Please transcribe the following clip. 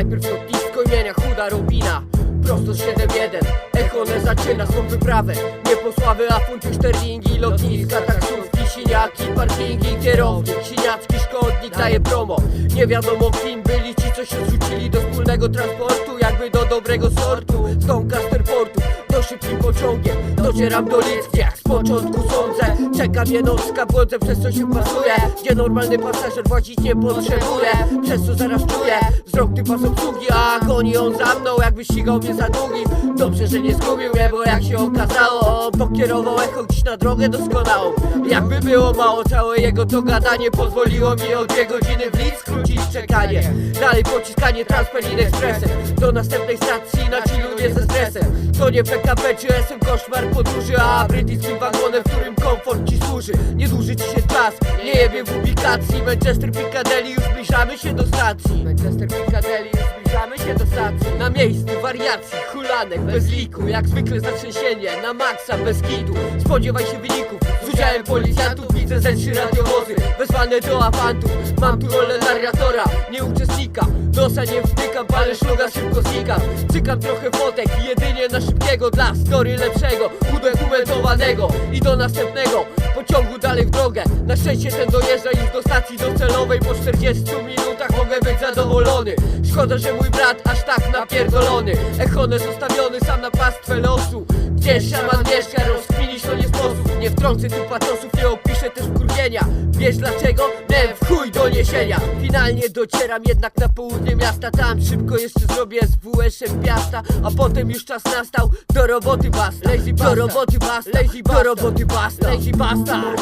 Najpierw lotnisko imienia Chuda Robina, prosto z 7-1. Echone zaczyna swą wyprawę. Nie po sławy, a funty, szterlingi, lotniska, taksówki, siniaki, parkingi, kierownik, siniacki szkodnik daje promo. Nie wiadomo kim byli ci, co się zrzucili do wspólnego transportu, jakby do dobrego sortu. Z Doncaster portu do szybkim pociągiem docieram do Litwy, jak z początku sądzę. Czeka mnie nocka, błądzę, przez co się pasuje, gdzie normalny pasażer włazić nie potrzebuje. Przez co zaraz czuję wzrok typa z obsługi, a goni on za mną, jakby ścigał mnie za długi. Dobrze, że nie zgubił mnie, bo jak się okazało, pokierował echo gdzieś na drogę doskonałą. Jakby było mało, całe jego to gadanie pozwoliło mi o 2 godziny w Lidz skrócić czekanie. Dalej pociskanie Transperin Expressem do następnej stacji na chillunie ze stresem. To nie PKP czy SM, koszmar podróży, a brytyjskim wagonem, w którym komfort ci służy. Nie dłuży ci się czas, nie jebie w ubikacji. Manchester Piccadilly, już zbliżamy się do stacji. Manchester Piccadilly, już zbliżamy się do stacji. Na miejscu wariacji, hulanek, bez liku. Jak zwykle zatrzęsienie, na maksa, bez kitu. Spodziewaj się wyników, z udziałem policjantów. Widzę Z3 radiowozy, wezwane do awantu. Mam tu rolę narratora, nie uczestnika. Nosa nie wtykam, palę szluga, szybko znikam. Cykam trochę fotek, jedynie na szybkiego, dla story lepszego, udokumentowanego. I do następnego pociągu dalej w drogę. Na szczęście ten dojeżdża już do stacji docelowej. Po 40 minutach mogę być zadowolony. Szkoda, że mój brat aż tak napierdolony. Echone zostawiony sam na pastwę losu. Gdzie szaman mieszka, rozkminić to nie sposób. Nie wtrącę tu patosów, nie opiszę też wkurwienia. Wiesz dlaczego? Miałem w chuj doniesienia. Finalnie docieram jednak na południe miasta. Tam szybko jeszcze zrobię z WS-em Piasta. A potem już czas nastał do roboty basta. Do roboty basta. Do roboty basta. Lazy bastard.